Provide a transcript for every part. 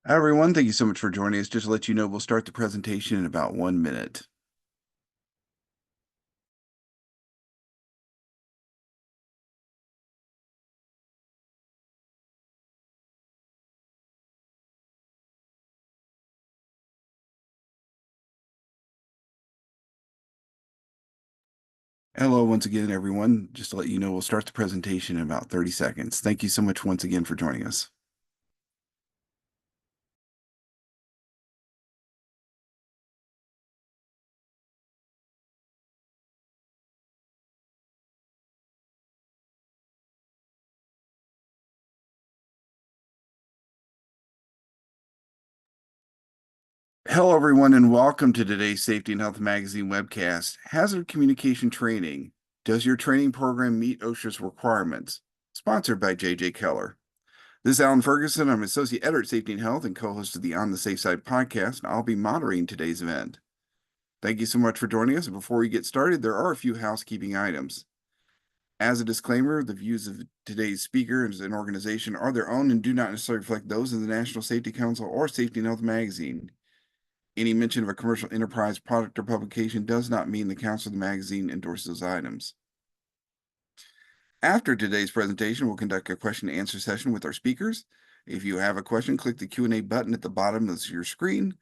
Hi, everyone. Thank you so much for joining us. Just to let you know, we'll start the presentation in about 1 minute. Hello, once again, everyone. Just to let you know, we'll start the presentation in about 30 seconds. Thank you so much once again for joining us. Hello, everyone, and welcome to today's Safety and Health Magazine webcast, Hazard Communication Training. Does your training program meet OSHA's requirements? Sponsored by J.J. Keller. This is Alan Ferguson. I'm Associate Editor at Safety and Health and co-host of the On the Safe Side podcast, and I'll be moderating today's event. Thank you so much for joining us. Before we get started, there are a few housekeeping items. As a disclaimer, the views of today's speakers and organization are their own and do not necessarily reflect those of the National Safety Council or Safety and Health Magazine. Any mention of a commercial enterprise product or publication does not mean the Council of the magazine endorses those items. After today's presentation, we'll conduct a question and answer session with our speakers. If you have a question, click the Q&A button at the bottom of your screen.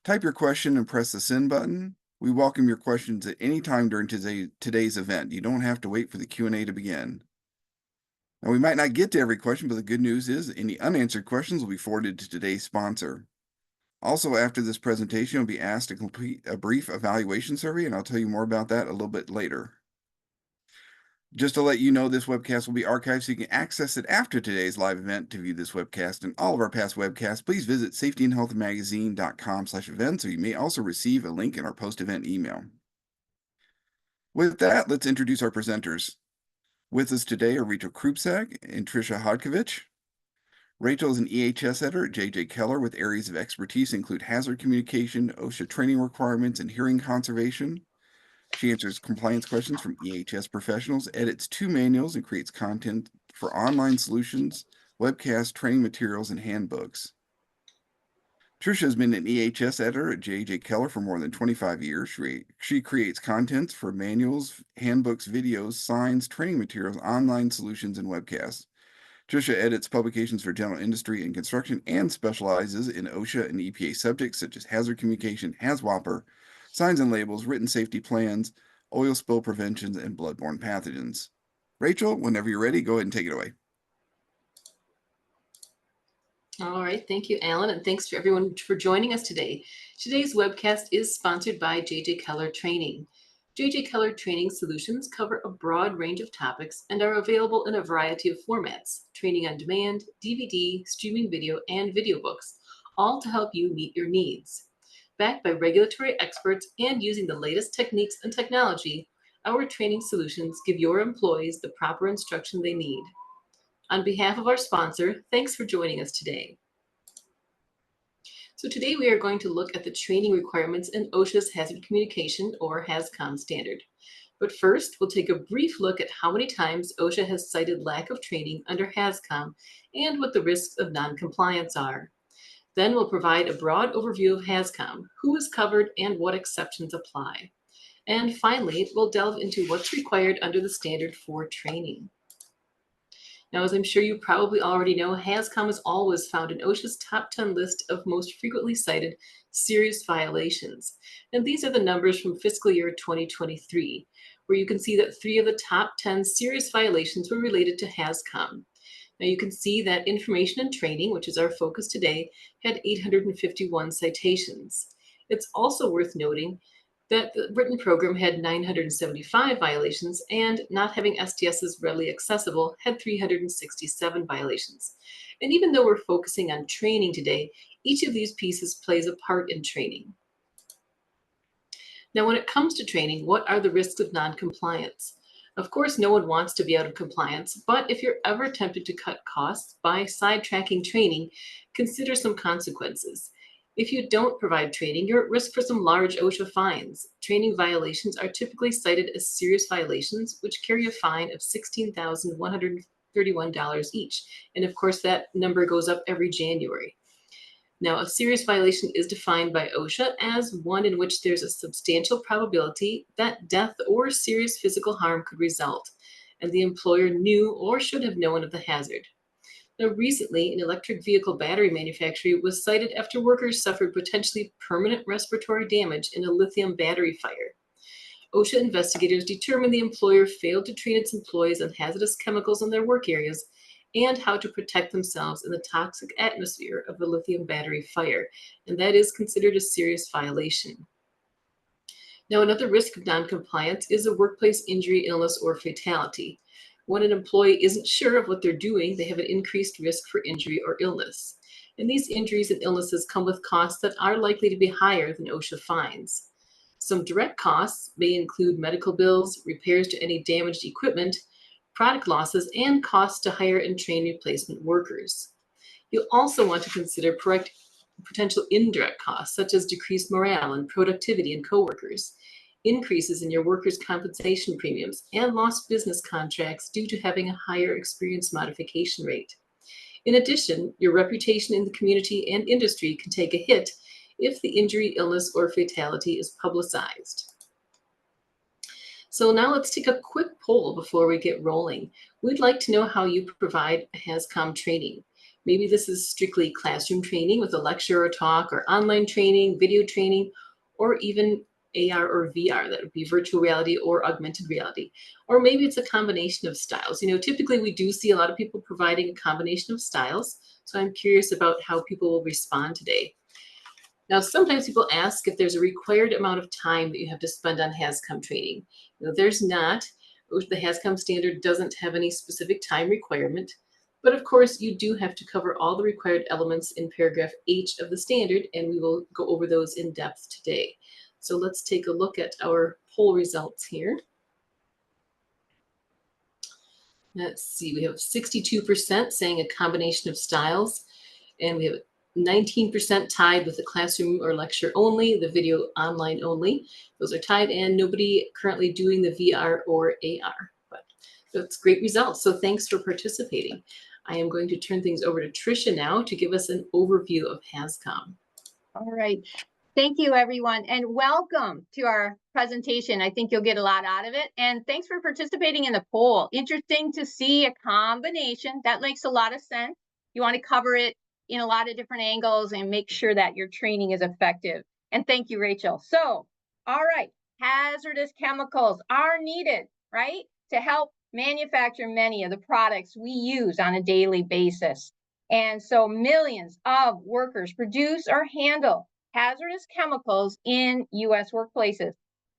Type your question and press the send button. We welcome your questions at any time during today's event. You don't have to wait for the Q&A to begin. Now, we might not get to every question, but the good news is any unanswered questions will be forwarded to today's sponsor. Also, after this presentation, you'll be asked to complete a brief evaluation survey, and I'll tell you more about that a little bit later. Just to let you know, this webcast will be archived so you can access it after today's live event. To view this webcast and all of our past webcasts, please visit safetyandhealthmagazine.com/events, or you may also receive a link in our post-event email. With that, let's introduce our presenters. With us today are Rachel Krupsak and Tricia Hodkovich. Rachel is an EHS editor at J.J. Keller with areas of expertise include hazard communication, OSHA training requirements, and hearing conservation. She answers compliance questions from EHS professionals, edits 2 manuals, and creates content for online solutions, webcasts, training materials, and handbooks. Tricia has been an EHS editor at J.J. Keller for more than 25 years. She creates contents for manuals, handbooks, videos, signs, training materials, online solutions, and webcasts. Tricia edits publications for general industry and construction and specializes in OSHA and EPA subjects such as hazard communication, HazWOPER, signs and labels, written safety plans, oil spill prevention, and bloodborne pathogens. Rachel, whenever you're ready, go ahead and take it away. All right, thank you, Alan, and thanks for everyone for joining us today. Today's webcast is sponsored by J.J. Keller Training. J.J. Keller Training Solutions cover a broad range of topics and are available in a variety of formats: training on demand, DVD, streaming video, and video books, all to help you meet your needs. Backed by regulatory experts and using the latest techniques and technology, our training solutions give your employees the proper instruction they need. On behalf of our sponsor, thanks for joining us today. So today we are going to look at the training requirements in OSHA's Hazard Communication, or HazCom standard. But first, we'll take a brief look at how many times OSHA has cited lack of training under HazCom and what the risks of non-compliance are. Then we'll provide a broad overview of HazCom, who is covered, and what exceptions apply. And finally, we'll delve into what's required under the standard for training. Now, as I'm sure you probably already know, HazCom is always found in OSHA's top 10 list of most frequently cited serious violations. And these are the numbers from fiscal year 2023, where you can see that 3 of the top 10 serious violations were related to HazCom. Now you can see that information and training, which is our focus today, had 851 citations. It's also worth noting that the written program had 975 violations, and not having STSs readily accessible had 367 violations. And even though we're focusing on training today, each of these pieces plays a part in training. Now, when it comes to training, what are the risks of non-compliance? Of course, no one wants to be out of compliance, but if you're ever tempted to cut costs by sidetracking training, consider some consequences. If you don't provide training, you're at risk for some large OSHA fines. Training violations are typically cited as serious violations, which carry a fine of $16,131 each. And of course, that number goes up every January. Now, a serious violation is defined by OSHA as one in which there's a substantial probability that death or serious physical harm could result, and the employer knew or should have known of the hazard. Now, recently, an electric vehicle battery manufacturer was cited after workers suffered potentially permanent respiratory damage in a lithium battery fire. OSHA investigators determined the employer failed to train its employees on hazardous chemicals in their work areas and how to protect themselves in the toxic atmosphere of a lithium battery fire, and that is considered a serious violation. Now, another risk of noncompliance is a workplace injury, illness, or fatality. When an employee isn't sure of what they're doing, they have an increased risk for injury or illness. And these injuries and illnesses come with costs that are likely to be higher than OSHA fines. Some direct costs may include medical bills, repairs to any damaged equipment, product losses, and costs to hire and train replacement workers. You'll also want to consider potential indirect costs, such as decreased morale and productivity in coworkers, increases in your workers' compensation premiums, and lost business contracts due to having a higher experience modification rate. In addition, your reputation in the community and industry can take a hit if the injury, illness, or fatality is publicized. So now let's take a quick poll before we get rolling. We'd like to know how you provide HazCom training. Maybe this is strictly classroom training with a lecture or talk, or online training, video training, or even AR or VR, that would be virtual reality or augmented reality. Or maybe it's a combination of styles. Typically we do see a lot of people providing a combination of styles. So I'm curious about how people will respond today. Now, sometimes people ask if there's a required amount of time that you have to spend on HazCom training. There's not. The HazCom standard doesn't have any specific time requirement. But of course, you do have to cover all the required elements in paragraph H of the standard, and we will go over those in depth today. So let's take a look at our poll results here. Let's see, we have 62% saying a combination of styles, and we have 19% tied with the classroom or lecture only, the video online only. Those are tied, and nobody currently doing the VR or AR. But that's great results. So thanks for participating. I am going to turn things over to Tricia now to give us an overview of HazCom. All right. Thank you, everyone, and welcome to our presentation. I think you'll get a lot out of it. And thanks for participating in the poll. Interesting to see a combination. That makes a lot of sense. You want to cover it in a lot of different angles and make sure that your training is effective. And thank you, Rachel. So, all right, hazardous chemicals are needed, right, to help manufacture many of the products we use on a daily basis. And so millions of workers produce or handle hazardous chemicals in U.S. workplaces.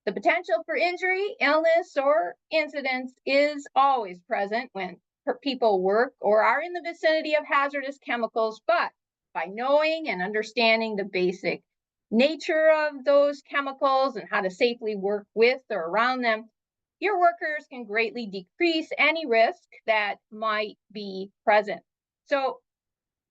The potential for injury, illness, or incidents is always present when people work or are in the vicinity of hazardous chemicals, but by knowing and understanding the basic nature of those chemicals and how to safely work with or around them, your workers can greatly decrease any risk that might be present. So,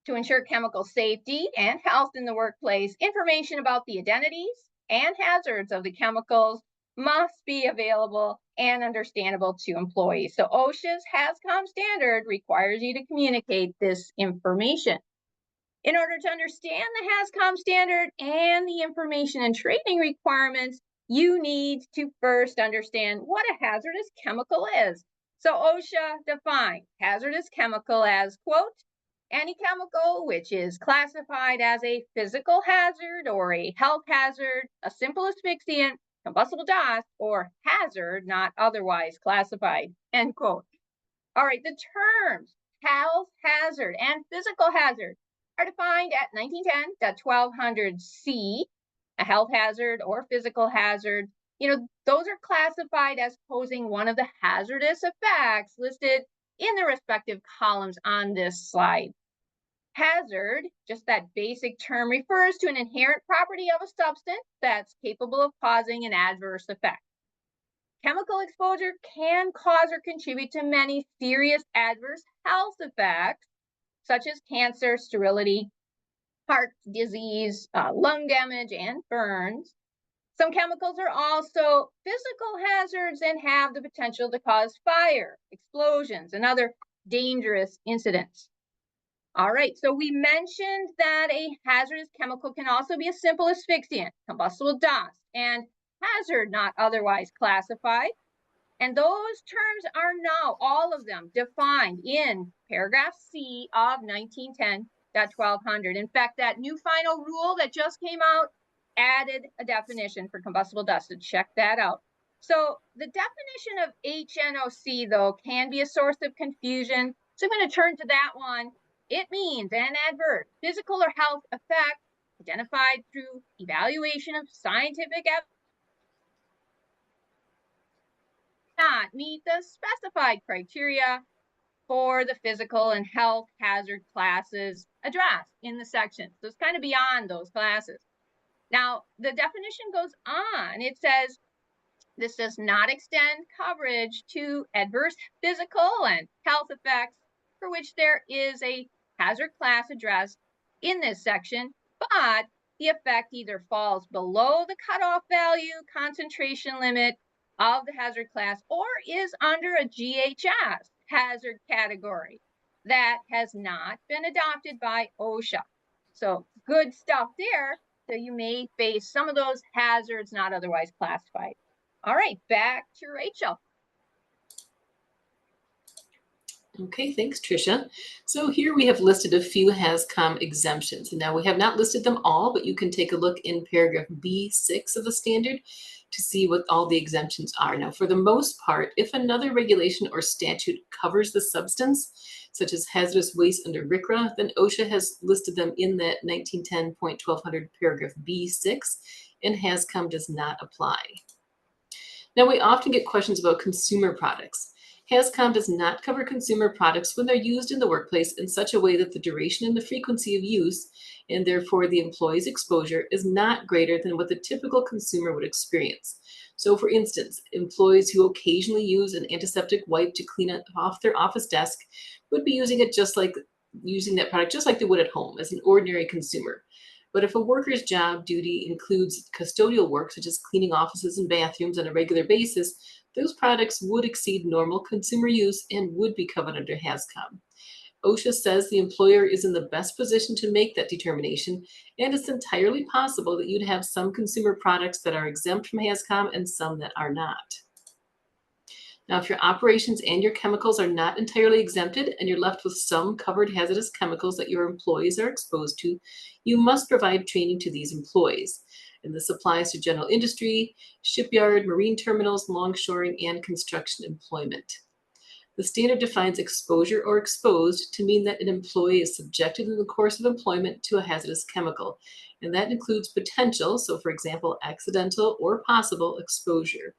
to ensure chemical safety and health in the workplace, information about the identities and hazards of the chemicals must be available and understandable to employees. So OSHA's HazCom standard requires you to communicate this information. In order to understand the HazCom standard and the information and training requirements, you need to first understand what a hazardous chemical is. So OSHA defines hazardous chemical as, quote, any chemical which is classified as a physical hazard or a health hazard, a simple asphyxiant, combustible dust, or hazard not otherwise classified, end quote. All right, the terms health hazard and physical hazard are defined at 1910.1200C, a health hazard or physical hazard. Those are classified as posing one of the hazardous effects listed in the respective columns on this slide. Hazard, just that basic term, refers to an inherent property of a substance that's capable of causing an adverse effect. Chemical exposure can cause or contribute to many serious adverse health effects, such as cancer, sterility, heart disease, lung damage, and burns. Some chemicals are also physical hazards and have the potential to cause fire, explosions, and other dangerous incidents. All right, so we mentioned that a hazardous chemical can also be a simple asphyxiant, combustible dust, and hazard not otherwise classified. And those terms are now, all of them, defined in paragraph C of 1910.1200. In fact, that new final rule that just came out added a definition for combustible dust, so check that out. So the definition of HNOC, though, can be a source of confusion. So I'm going to turn to that one. It means an adverse physical or health effect identified through evaluation of scientific evidence not meet the specified criteria for the physical and health hazard classes addressed in the section. So it's kind of beyond those classes. Now, the definition goes on. It says this does not extend coverage to adverse physical and health effects for which there is a hazard class addressed in this section, but the effect either falls below the cutoff value concentration limit of the hazard class or is under a GHS hazard category that has not been adopted by OSHA. So good stuff there. So you may face some of those hazards not otherwise classified. All right, back to Rachel. Okay, thanks, Tricia. So here we have listed a few HazCom exemptions. And now we have not listed them all, but you can take a look in paragraph B6 of the standard to see what all the exemptions are. Now, for the most part, if another regulation or statute covers the substance, such as hazardous waste under RCRA, then OSHA has listed them in that 1910.1200 paragraph B6, and HazCom does not apply. Now, we often get questions about consumer products. HazCom does not cover consumer products when they're used in the workplace in such a way that the duration and the frequency of use, and therefore the employee's exposure, is not greater than what the typical consumer would experience. So, for instance, employees who occasionally use an antiseptic wipe to clean off their office desk would be using that product just like they would at home as an ordinary consumer. But if a worker's job duty includes custodial work, such as cleaning offices and bathrooms on a regular basis, those products would exceed normal consumer use and would be covered under HazCom. OSHA says the employer is in the best position to make that determination, and it's entirely possible that you'd have some consumer products that are exempt from HazCom and some that are not. Now, if your operations and your chemicals are not entirely exempted and you're left with some covered hazardous chemicals that your employees are exposed to, you must provide training to these employees. And this applies to general industry, shipyard, marine terminals, longshoring, and construction employment. The standard defines exposure or exposed to mean that an employee is subjected in the course of employment to a hazardous chemical. And that includes potential, so for example, accidental or possible exposure.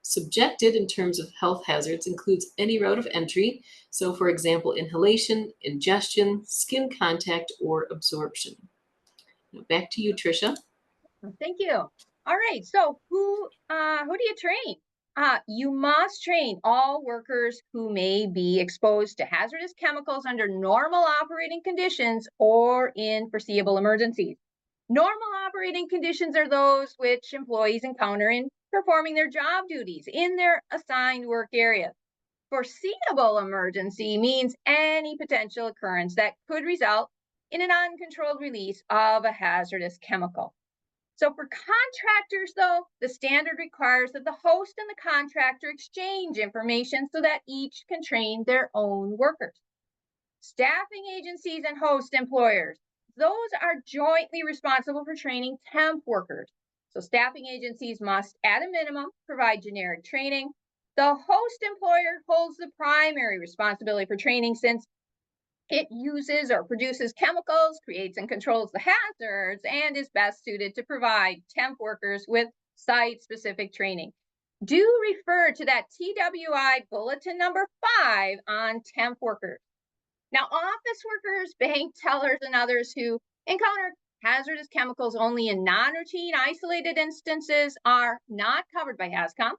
Subjected in terms of health hazards includes any route of entry, so for example, inhalation, ingestion, skin contact, or absorption. Now back to you, Tricia. Thank you. All right, so who do you train? You must train all workers who may be exposed to hazardous chemicals under normal operating conditions or in foreseeable emergencies. Normal operating conditions are those which employees encounter in performing their job duties in their assigned work areas. Foreseeable emergency means any potential occurrence that could result in an uncontrolled release of a hazardous chemical. So for contractors, though, the standard requires that the host and the contractor exchange information so that each can train their own workers. Staffing agencies and host employers, those are jointly responsible for training temp workers. So staffing agencies must, at a minimum, provide generic training. The host employer holds the primary responsibility for training since it uses or produces chemicals, creates and controls the hazards, and is best suited to provide temp workers with site-specific training. Do refer to that TWI bulletin number 5 on temp workers. Now, office workers, bank tellers, and others who encounter hazardous chemicals only in non-routine isolated instances are not covered by HazCom.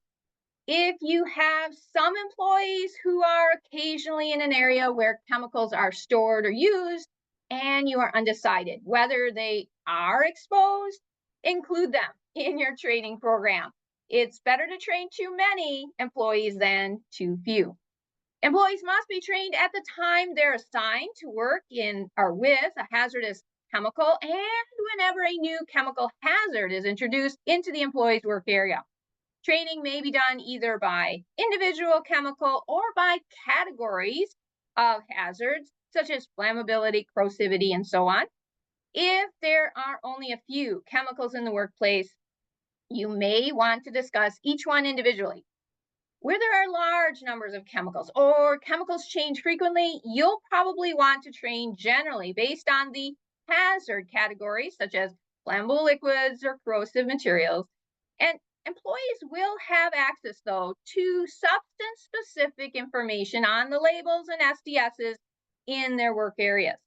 If you have some employees who are occasionally in an area where chemicals are stored or used, and you are undecided whether they are exposed, include them in your training program. It's better to train too many employees than too few. Employees must be trained at the time they're assigned to work in or with a hazardous chemical and whenever a new chemical hazard is introduced into the employee's work area. Training may be done either by individual chemical or by categories of hazards, such as flammability, corrosivity, and so on. If there are only a few chemicals in the workplace, you may want to discuss each one individually. Where there are large numbers of chemicals or chemicals change frequently, you'll probably want to train generally based on the hazard categories, such as flammable liquids or corrosive materials. And employees will have access, though, to substance-specific information on the labels and SDSs in their work areas.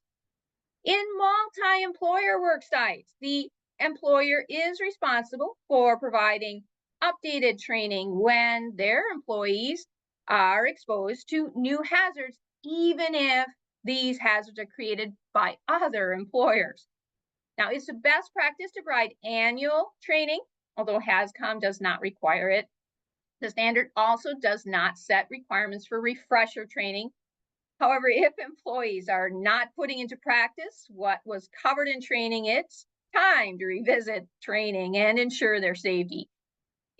In multi-employer work sites, the employer is responsible for providing updated training when their employees are exposed to new hazards, even if these hazards are created by other employers. Now, it's the best practice to provide annual training, although HazCom does not require it. The standard also does not set requirements for refresher training. However, if employees are not putting into practice what was covered in training, it's time to revisit training and ensure their safety.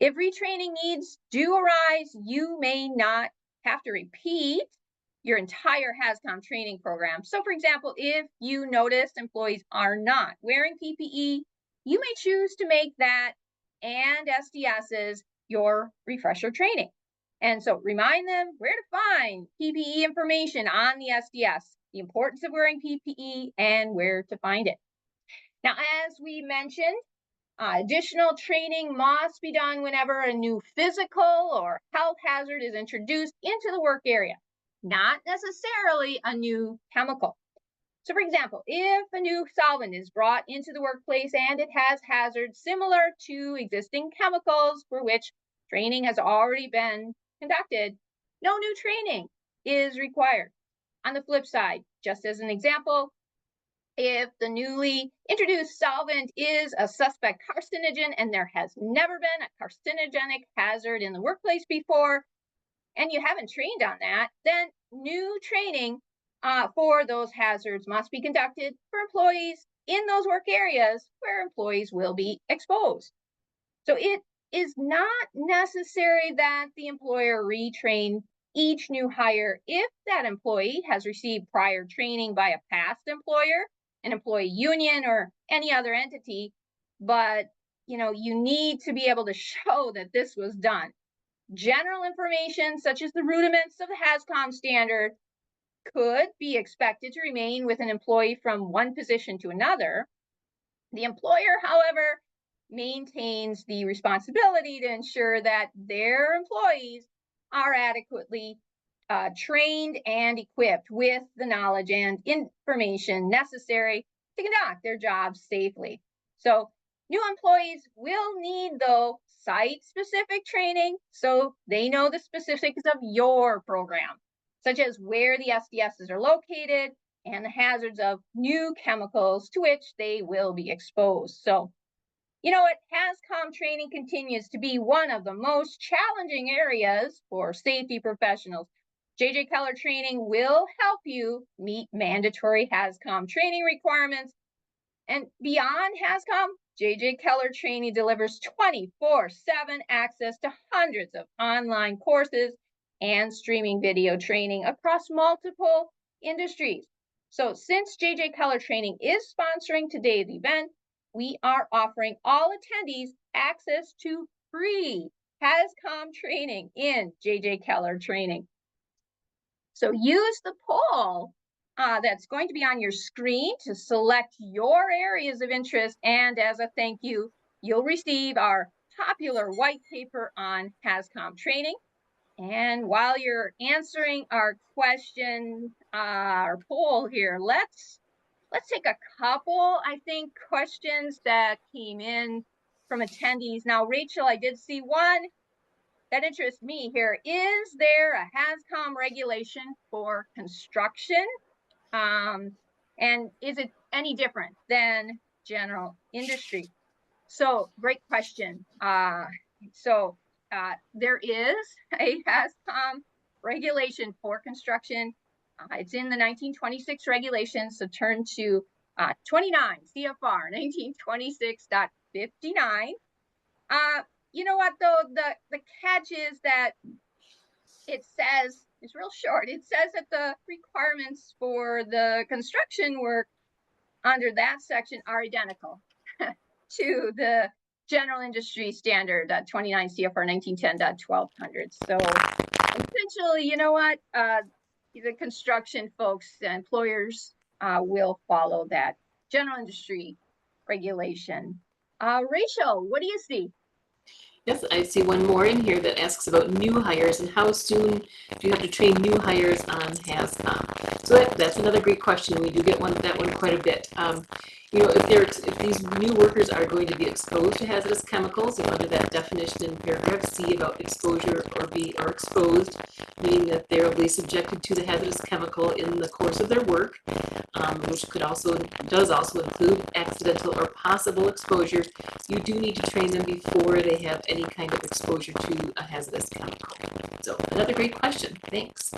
If retraining needs do arise, you may not have to repeat your entire HazCom training program. So, for example, if you notice employees are not wearing PPE, you may choose to make that and SDSs your refresher training. And so remind them where to find PPE information on the SDS, the importance of wearing PPE, and where to find it. Now, as we mentioned, additional training must be done whenever a new physical or health hazard is introduced into the work area, not necessarily a new chemical. So, for example, if a new solvent is brought into the workplace and it has hazards similar to existing chemicals for which training has already been conducted, no new training is required. On the flip side, just as an example, if the newly introduced solvent is a suspect carcinogen and there has never been a carcinogenic hazard in the workplace before, and you haven't trained on that, then new training for those hazards must be conducted for employees in those work areas where employees will be exposed. So it is not necessary that the employer retrain each new hire if that employee has received prior training by a past employer, an employee union, or any other entity, but you need to be able to show that this was done. General information such as the rudiments of the HazCom standard could be expected to remain with an employee from one position to another. The employer, however, maintains the responsibility to ensure that their employees are adequately trained and equipped with the knowledge and information necessary to conduct their jobs safely. So new employees will need, though, site-specific training so they know the specifics of your program, such as where the SDSs are located and the hazards of new chemicals to which they will be exposed. So, HazCom training continues to be one of the most challenging areas for safety professionals. J.J. Keller training will help you meet mandatory HazCom training requirements. And beyond HazCom, J.J. Keller training delivers 24/7 access to hundreds of online courses and streaming video training across multiple industries. So since J.J. Keller training is sponsoring today's event, we are offering all attendees access to free HazCom training in J.J. Keller training. So use the poll that's going to be on your screen to select your areas of interest. And as a thank you, you'll receive our popular white paper on HazCom training. And while you're answering our question, our poll here, let's take a couple, I think, questions that came in from attendees. Now, Rachel, I did see one that interests me here. Is there a HazCom regulation for construction? And is it any different than general industry? So great question. There is a HazCom regulation for construction. It's in the 1926 regulations, so turn to 29 CFR 1926.59. You know what though, the catch is that it says, it's real short, it says that the requirements for the construction work under that section are identical to the general industry standard 29 CFR 1910.1200. So essentially, you know what, the construction folks, employers will follow that general industry regulation. Rachel, what do you see? Yes, I see one more in here that asks about new hires and how soon do you have to train new hires on HazCom? So that's another great question. We do get that one quite a bit. You know, if these new workers are going to be exposed to hazardous chemicals, under that definition in paragraph C about exposure or exposed, meaning that they'll be subjected to the hazardous chemical in the course of their work, which does also include accidental or possible exposure, you do need to train them before they have any kind of exposure to a hazardous chemical. So another great question. Thanks.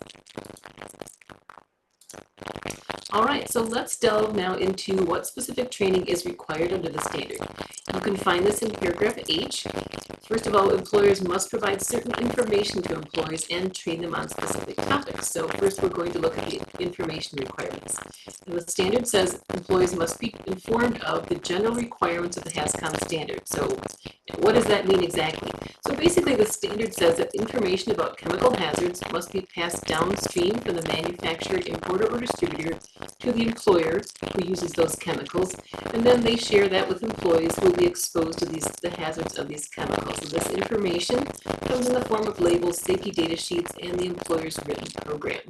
All right, so let's delve now into what specific training is required under the standard. You can find this in paragraph H. First of all, employers must provide certain information to employees and train them on specific topics. So first we're going to look at the information requirements. And the standard says employees must be informed of the general requirements of the HazCom standard. So what does that mean exactly? So basically the standard says that information about chemical hazards must be passed downstream from the manufacturer, importer, or distributor to the employer who uses those chemicals, and then they share that with employees who will be exposed to the hazards of these chemicals. And this information comes in the form of labels, safety data sheets, and the employer's written program.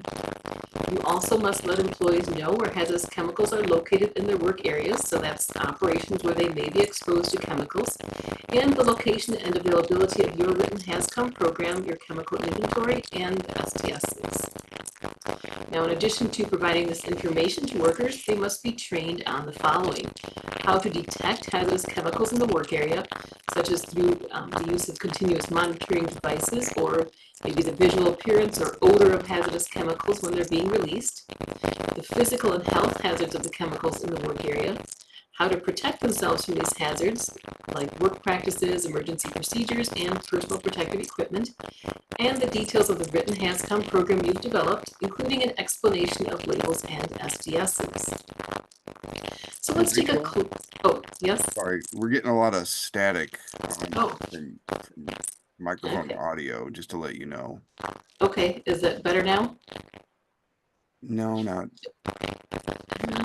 You also must let employees know where hazardous chemicals are located in their work areas, so that's operations where they may be exposed to chemicals, and the location and availability of your written HazCom program, your chemical inventory, and STSs. Now, in addition to providing this information to workers, they must be trained on the following: how to detect hazardous chemicals in the work area, such as through the use of continuous monitoring devices, or maybe the visual appearance or odor of hazardous chemicals when they're being released, the physical and health hazards of the chemicals in the work area, how to protect themselves from these hazards, like work practices, emergency procedures, and personal protective equipment, and the details of the written HazCom program you've developed, including an explanation of labels and STSs. So let's take a oh, yes? Sorry, we're getting a lot of static Oh. from microphone Okay. audio, just to let you know. Okay, is that better now? No, not.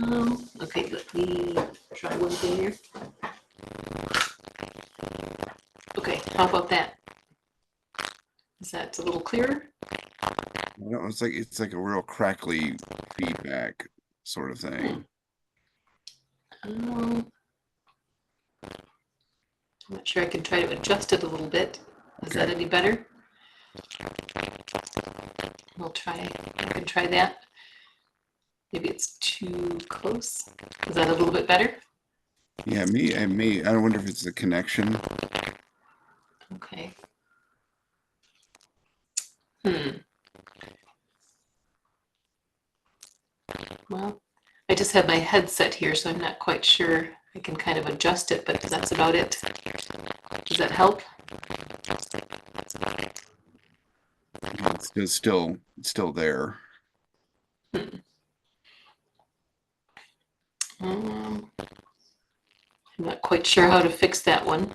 No. Okay, let me try one thing here. Okay, how about that? Is that a little clearer? No, it's like a real crackly feedback sort of thing. I'm not sure. I can try to adjust it a little bit. Is that any better? I can try that. Maybe it's too close. Is that a little bit better? Yeah, me. I wonder if it's the connection. Okay. Well, I just have my headset here, so I'm not quite sure. I can kind of adjust it, but that's about it. Does that help? It's still there. I'm not quite sure how to fix that one.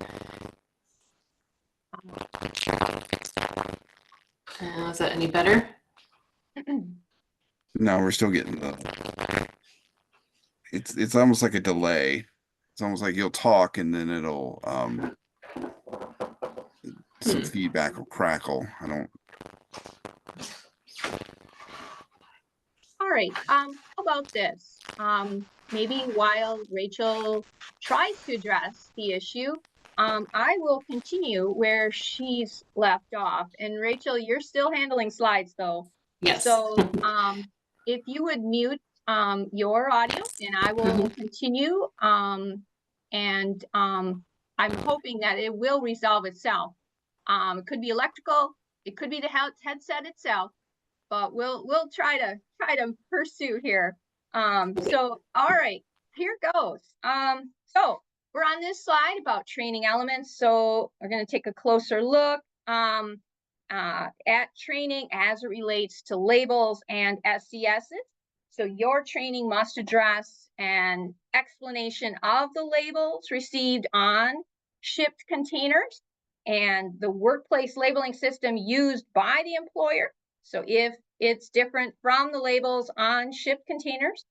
Is that any better? No, we're still getting the. It's almost like a delay. It's almost like you'll talk and then it'll some feedback will crackle. I don't. All right, how about this? Maybe while Rachel tries to address the issue, I will continue where she's left off. And Rachel, you're still handling slides though. Yes. So if you would mute your audio and I will continue. And I'm hoping that it will resolve itself. It could be electrical, it could be the headset itself. but we'll try to pursue here. So all right, here goes. So we're on this slide about training elements. So we're going to take a closer look at training as it relates to labels and SDSs. So your training must address an explanation of the labels received on shipped containers and the workplace labeling system used by the employer. So if it's different from the labels on shipped containers,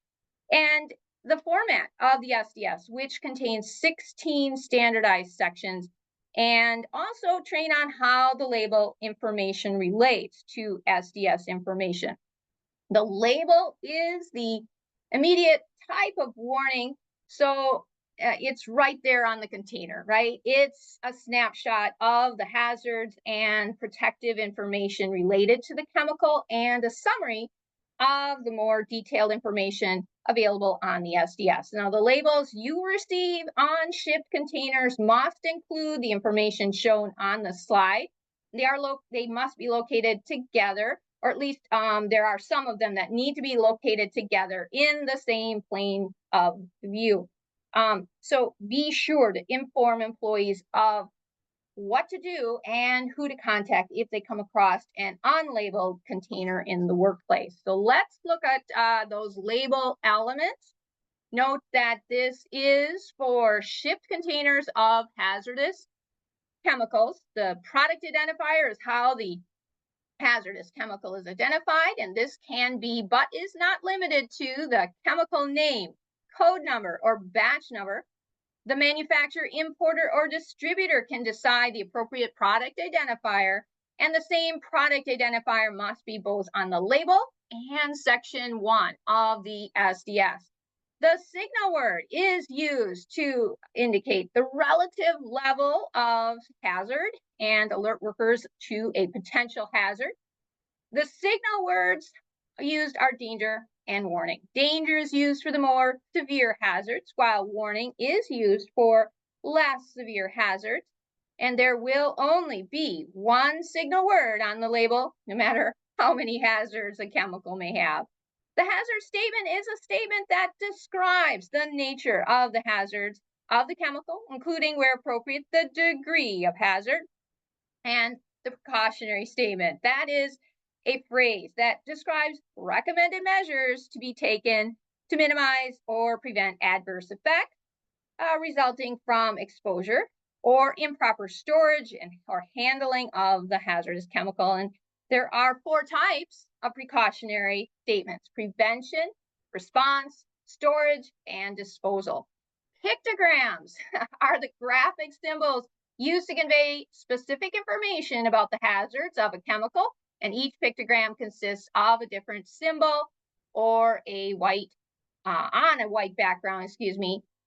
and the format of the SDS, which contains 16 standardized sections, and also train on how the label information relates to SDS information. The label is the immediate type of warning. So it's right there on the container, right? It's a snapshot of the hazards and protective information related to the chemical and a summary of the more detailed information available on the SDS. Now, the labels you receive on shipped containers must include the information shown on the slide. They must be located together, or at least there are some of them that need to be located together in the same plane of view. So be sure to inform employees of what to do and who to contact if they come across an unlabeled container in the workplace. So let's look at those label elements. Note that this is for shipped containers of hazardous chemicals. The product identifier is how the hazardous chemical is identified, and this can be, but is not limited to, the chemical name, code number, or batch number. The manufacturer, importer, or distributor can decide the appropriate product identifier, and the same product identifier must be both on the label and section 1 of the SDS. The signal word is used to indicate the relative level of hazard and alert workers to a potential hazard. The signal words used are danger and warning. Danger is used for the more severe hazards, while warning is used for less severe hazards. And there will only be one signal word on the label, no matter how many hazards a chemical may have. The hazard statement is a statement that describes the nature of the hazards of the chemical, including, where appropriate, the degree of hazard. And the precautionary statement, that is a phrase that describes recommended measures to be taken to minimize or prevent adverse effects resulting from exposure or improper storage or handling of the hazardous chemical. And there are 4 types of precautionary statements: prevention, response, storage, and disposal. Pictograms are the graphic symbols used to convey specific information about the hazards of a chemical, and each pictogram consists of a different symbol or a white on a white background,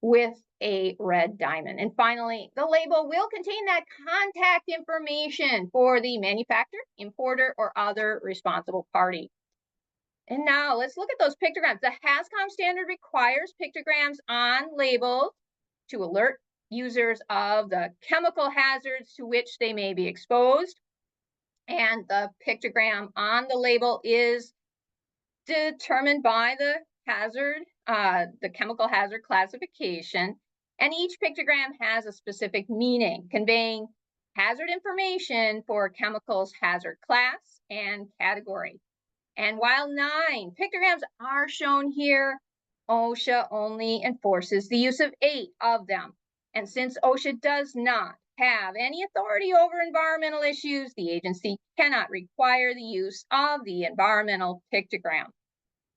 with a red diamond. And finally, the label will contain that contact information for the manufacturer, importer, or other responsible party. And now let's look at those pictograms. The HazCom standard requires pictograms on labels to alert users of the chemical hazards to which they may be exposed. And the pictogram on the label is determined by the the chemical hazard classification. And each pictogram has a specific meaning, conveying hazard information for a chemical's hazard class and category. And while 9 pictograms are shown here, OSHA only enforces the use of 8 of them. And since OSHA does not have any authority over environmental issues, the agency cannot require the use of the environmental pictogram.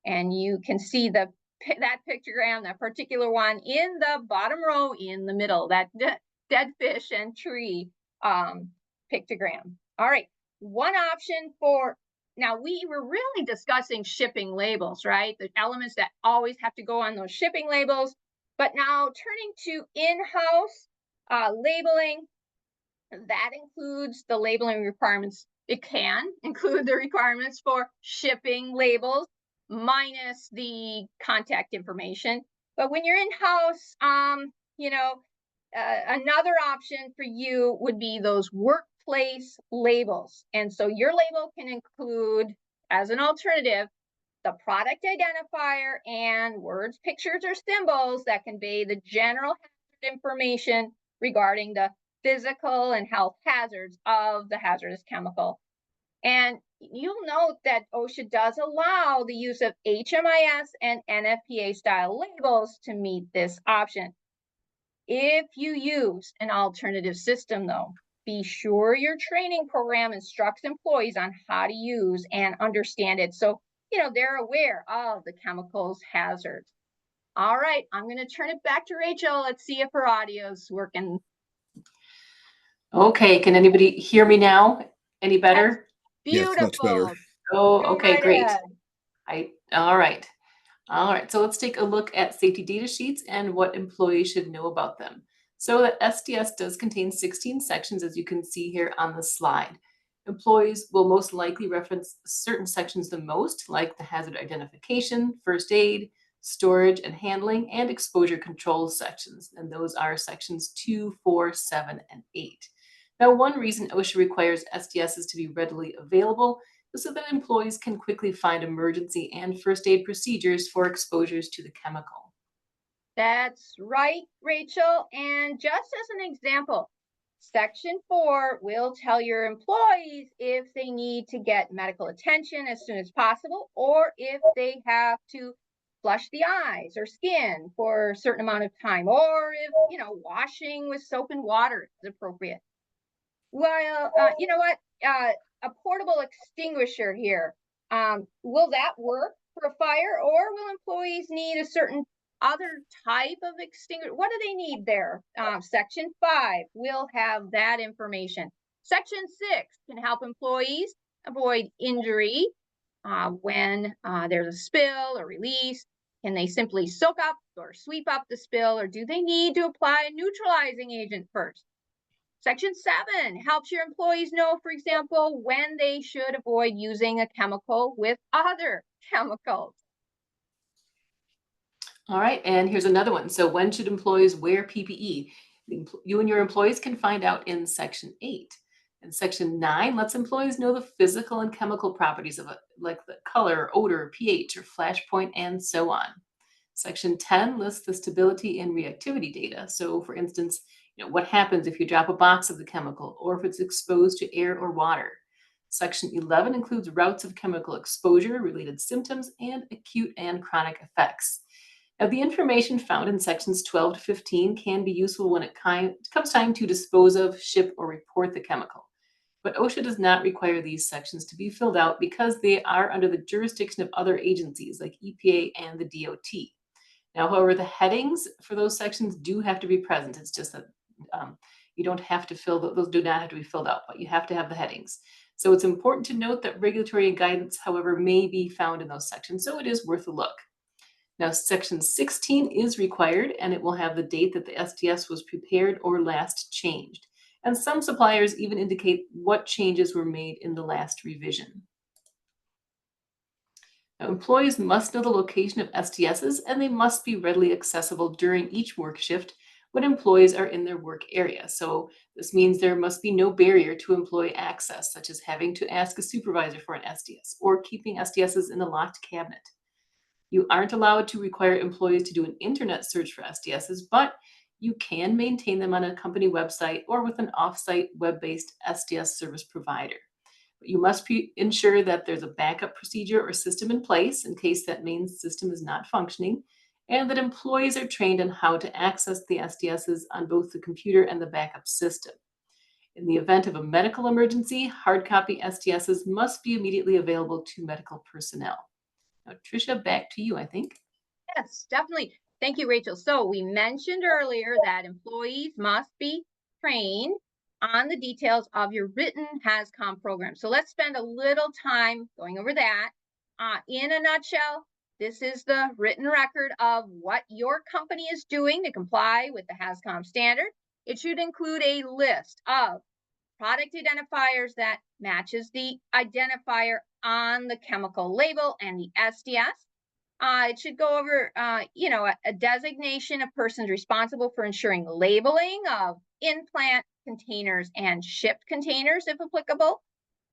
And you can see that pictogram, that particular one, in the bottom row in the middle, that dead fish and tree pictogram. All right, one option for, now we were really discussing shipping labels, right? The elements that always have to go on those shipping labels. But now turning to in-house labeling, that includes the labeling requirements. It can include the requirements for shipping labels minus the contact information. But when you're in-house, another option for you would be those workplace labels. And so your label can include as an alternative, the product identifier and words, pictures, or symbols that convey the general hazard information regarding the physical and health hazards of the hazardous chemical. And you'll note that OSHA does allow the use of HMIS and NFPA style labels to meet this option. If you use an alternative system, though, be sure your training program instructs employees on how to use and understand it, so they're aware of the chemicals hazards. All right, I'm going to turn it back to Rachel. Let's see if her audio's working. Okay, can anybody hear me now? Any better? Yes, Beautiful. much better. Oh, Go okay, right great. ahead. All right. All right, so let's take a look at safety data sheets and what employees should know about them. So the SDS does contain 16 sections, as you can see here on the slide. Employees will most likely reference certain sections the most, like the hazard identification, first aid, storage and handling, and exposure control sections. And those are sections 2, 4, 7, and 8. Now, one reason OSHA requires SDSs to be readily available so that employees can quickly find emergency and first aid procedures for exposures to the chemical. That's right, Rachel. And just as an example, Section 4 will tell your employees if they need to get medical attention as soon as possible, or if they have to flush the eyes or skin for a certain amount of time, or if, washing with soap and water is appropriate. Well, you know what? A portable extinguisher here. Will that work for a fire, or will employees need a certain other type of extinguisher? What do they need there? Section 5 will have that information. Section 6 can help employees avoid injury when there's a spill or release. Can they simply soak up or sweep up the spill, or do they need to apply a neutralizing agent first? Section 7 helps your employees know, for example, when they should avoid using a chemical with other chemicals. All right, and here's another one. So when should employees wear PPE? You and your employees can find out in Section 8. And Section 9 lets employees know the physical and chemical properties of it, like the color, odor, pH, or flash point, and so on. Section 10 lists the stability and reactivity data. So for instance, what happens if you drop a box of the chemical or if it's exposed to air or water. Section 11 includes routes of chemical exposure, related symptoms, and acute and chronic effects. Now, the information found in sections 12 to 15 can be useful when it comes time to dispose of, ship, or report the chemical. But OSHA does not require these sections to be filled out because they are under the jurisdiction of other agencies like EPA and the DOT. Now, however, the headings for those sections do have to be present. It's just that you don't have to those do not have to be filled out, but you have to have the headings. So it's important to note that regulatory guidance, however, may be found in those sections, so it is worth a look. Now, section 16 is required, and it will have the date that the SDS was prepared or last changed. And some suppliers even indicate what changes were made in the last revision. Now, employees must know the location of SDSs, and they must be readily accessible during each work shift when employees are in their work area. So this means there must be no barrier to employee access, such as having to ask a supervisor for an SDS or keeping SDSs in a locked cabinet. You aren't allowed to require employees to do an internet search for SDSs, but you can maintain them on a company website or with an off-site web-based SDS service provider. But you must ensure that there's a backup procedure or system in place in case that main system is not functioning, and that employees are trained on how to access the SDSs on both the computer and the backup system. In the event of a medical emergency, hard copy SDSs must be immediately available to medical personnel. Now, Tricia, back to you, I think. Yes, definitely. Thank you, Rachel. So we mentioned earlier that employees must be trained on the details of your written HazCom program. So let's spend a little time going over that. In a nutshell, this is the written record of what your company is doing to comply with the HazCom standard. It should include a list of product identifiers that matches the identifier on the chemical label and the SDS. It should go over, a designation of persons responsible for ensuring labeling of in-plant containers and shipped containers, if applicable.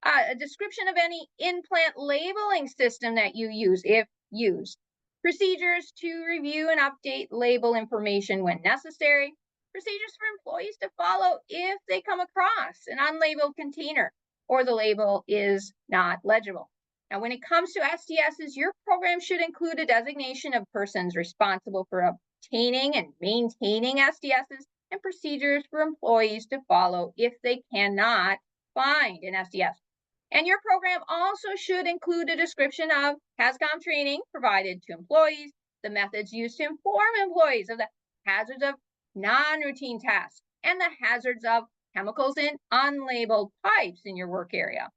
A description of any in-plant labeling system that you use, if used. Procedures to review and update label information when necessary. Procedures for employees to follow if they come across an unlabeled container or the label is not legible. Now, when it comes to SDSs, your program should include a designation of persons responsible for obtaining and maintaining SDSs and procedures for employees to follow if they cannot find an SDS. And your program also should include a description of HazCom training provided to employees, the methods used to inform employees of the hazards of non-routine tasks, and the hazards of chemicals in unlabeled pipes in your work area.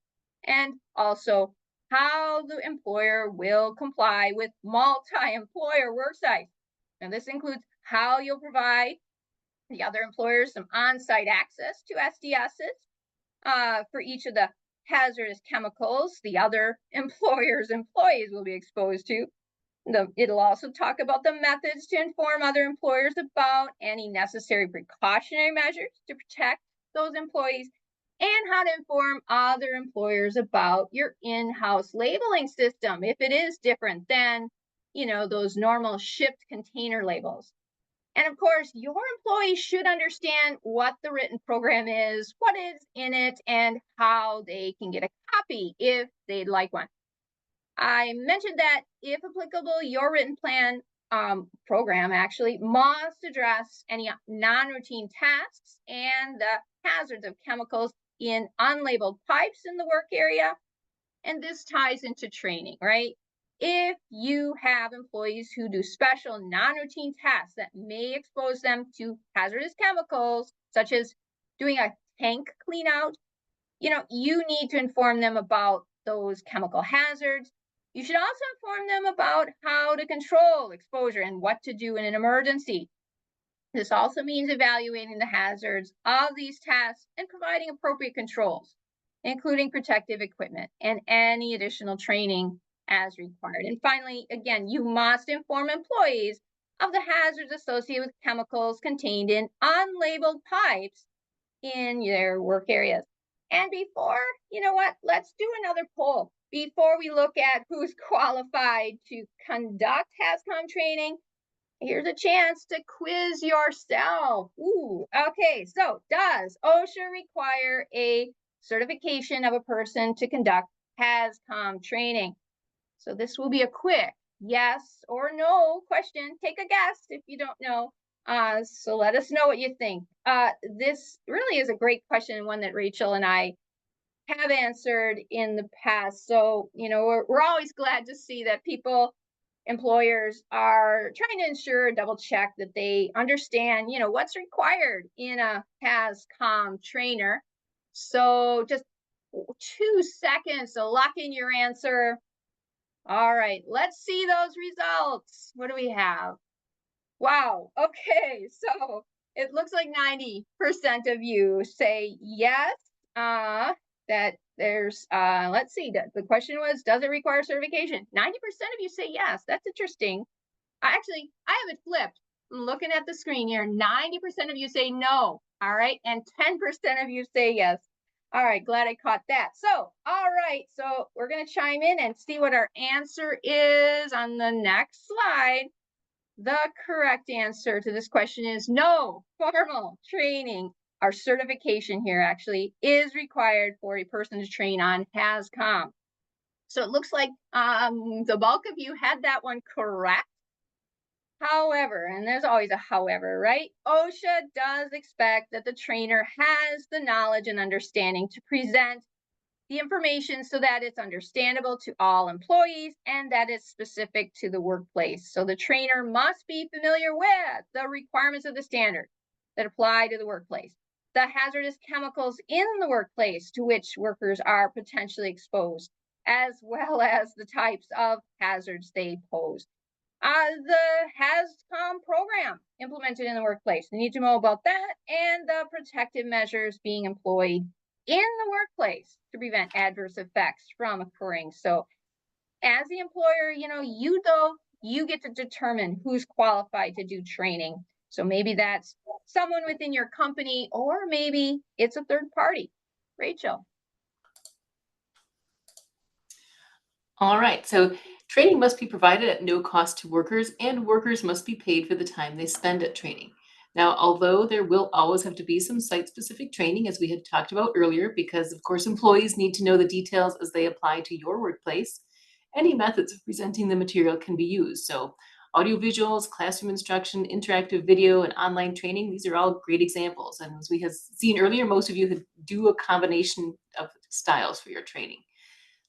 And also how the employer will comply with multi-employer work sites. Now, this includes how you'll provide the other employers some on-site access to SDSs for each of the hazardous chemicals the other employers' employees will be exposed to. It'll also talk about the methods to inform other employers about any necessary precautionary measures to protect those employees, and how to inform other employers about your in-house labeling system if it is different than, those normal shipped container labels. And of course, your employees should understand what the written program is, what is in it, and how they can get a copy if they'd like one. I mentioned that if applicable, your written plan program actually must address any non-routine tasks and the hazards of chemicals in unlabeled pipes in the work area. And this ties into training, right? If you have employees who do special non-routine tasks that may expose them to hazardous chemicals, such as doing a tank clean out, you need to inform them about those chemical hazards. You should also inform them about how to control exposure and what to do in an emergency. This also means evaluating the hazards of these tasks and providing appropriate controls, including protective equipment and any additional training as required. And finally, again, you must inform employees of the hazards associated with chemicals contained in unlabeled pipes in their work areas. And before, let's do another poll. Before we look at who's qualified to conduct HazCom training, here's a chance to quiz yourself. Okay, so does OSHA require a certification of a person to conduct HazCom training? So this will be a quick yes or no question. Take a guess if you don't know. So let us know what you think. This really is a great question, and one that Rachel and I have answered in the past. So, we're always glad to see that employers are trying to ensure, double check that they understand, what's required in a HazCom trainer. So just 2 seconds to lock in your answer. All right, let's see those results. What do we have? Wow, okay, so it looks like 90% of you say yes, that there's, let's see, the question was, does it require certification? 90% of you say yes. That's interesting. Actually, I have it flipped. I'm looking at the screen here. 90% of you say no, all right, and 10% of you say yes. All right, glad I caught that. So, all right, so we're going to chime in and see what our answer is on the next slide. The correct answer to this question is no. Formal training, our certification here actually, is required for a person to train on HazCom. So it looks like the bulk of you had that one correct. However, and there's always a however, right? OSHA does expect that the trainer has the knowledge and understanding to present the information so that it's understandable to all employees and that it's specific to the workplace. So the trainer must be familiar with the requirements of the standard that apply to the workplace, the hazardous chemicals in the workplace to which workers are potentially exposed, as well as the types of hazards they pose. The HazCom program implemented in the workplace. They need to know about that and the protective measures being employed in the workplace to prevent adverse effects from occurring. So as the employer, you get to determine who's qualified to do training. So maybe that's someone within your company, or maybe it's a third party. Rachel. All right, so training must be provided at no cost to workers, and workers must be paid for the time they spend at training. Now, although there will always have to be some site specific training, as we had talked about earlier, because of course employees need to know the details as they apply to your workplace, any methods of presenting the material can be used. So, audiovisuals, classroom instruction, interactive video, and online training, these are all great examples. And as we have seen earlier, most of you do a combination of styles for your training.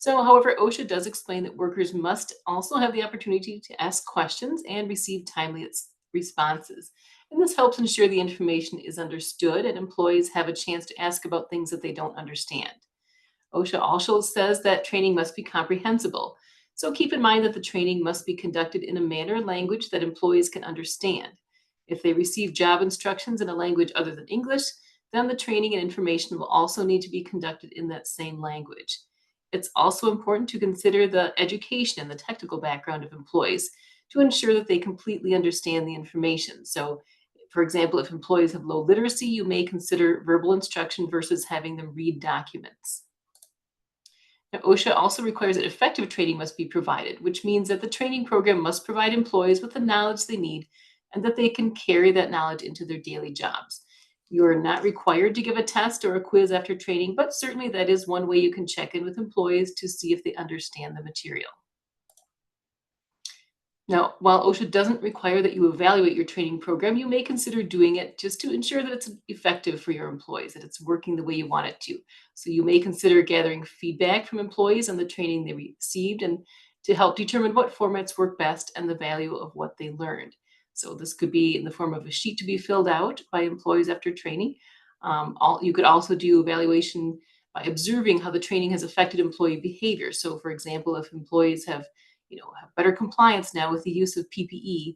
So, however, OSHA does explain that workers must also have the opportunity to ask questions and receive timely responses. And this helps ensure the information is understood and employees have a chance to ask about things that they don't understand. OSHA also says that training must be comprehensible. So keep in mind that the training must be conducted in a manner and language that employees can understand. If they receive job instructions in a language other than English, then the training and information will also need to be conducted in that same language. It's also important to consider the education and the technical background of employees to ensure that they completely understand the information. So, for example, if employees have low literacy, you may consider verbal instruction versus having them read documents. Now, OSHA also requires that effective training must be provided, which means that the training program must provide employees with the knowledge they need and that they can carry that knowledge into their daily jobs. You are not required to give a test or a quiz after training, but certainly that is one way you can check in with employees to see if they understand the material. Now, while OSHA doesn't require that you evaluate your training program, you may consider doing it just to ensure that it's effective for your employees, that it's working the way you want it to. So you may consider gathering feedback from employees on the training they received and to help determine what formats work best and the value of what they learned. So this could be in the form of a sheet to be filled out by employees after training. You could also do evaluation by observing how the training has affected employee behavior. So, for example, if employees have better compliance now with the use of PPE,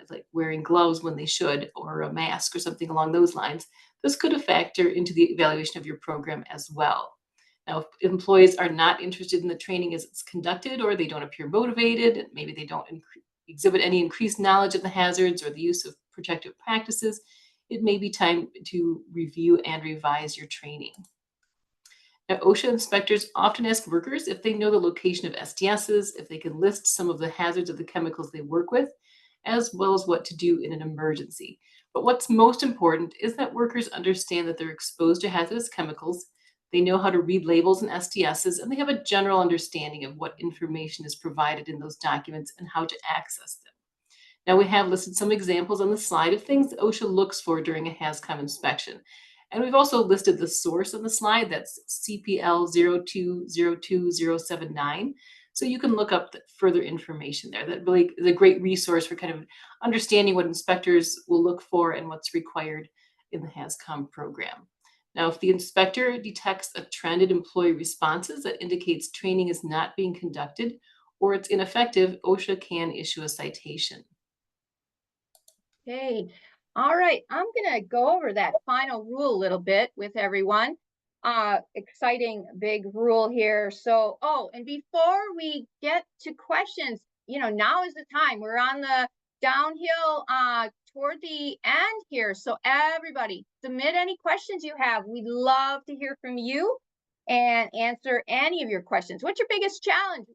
like wearing gloves when they should, or a mask or something along those lines. This could factor into the evaluation of your program as well. Now, if employees are not interested in the training as it's conducted, or they don't appear motivated, and maybe they don't exhibit any increased knowledge of the hazards or the use of protective practices, it may be time to review and revise your training. Now, OSHA inspectors often ask workers if they know the location of STSs, if they can list some of the hazards of the chemicals they work with, as well as what to do in an emergency. But what's most important is that workers understand that they're exposed to hazardous chemicals, they know how to read labels and STSs, and they have a general understanding of what information is provided in those documents and how to access them. Now, we have listed some examples on the slide of things that OSHA looks for during a HazCom inspection. And we've also listed the source on the slide, that's CPL 0202079. So you can look up further information there. That really is a great resource for kind of understanding what inspectors will look for and what's required in the HazCom program. Now, if the inspector detects a trend in employee responses that indicates training is not being conducted or it's ineffective, OSHA can issue a citation. Okay. All right. I'm going to go over that final rule a little bit with everyone. Exciting big rule here. So, and before we get to questions, now is the time. We're on the downhill toward the end here. So everybody, submit any questions you have. We'd love to hear from you and answer any of your questions. What's your biggest challenge?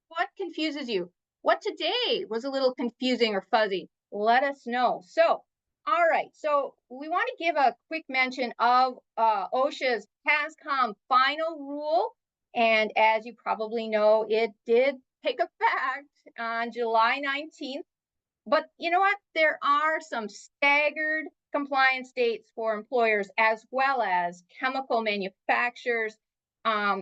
What confuses you? What today was a little confusing or fuzzy? Let us know. So, all right. So we want to give a quick mention of OSHA's HazCom final rule. And as you probably know, it did take effect on July 19th. But you know what? There are some staggered compliance dates for employers as well as chemical manufacturers,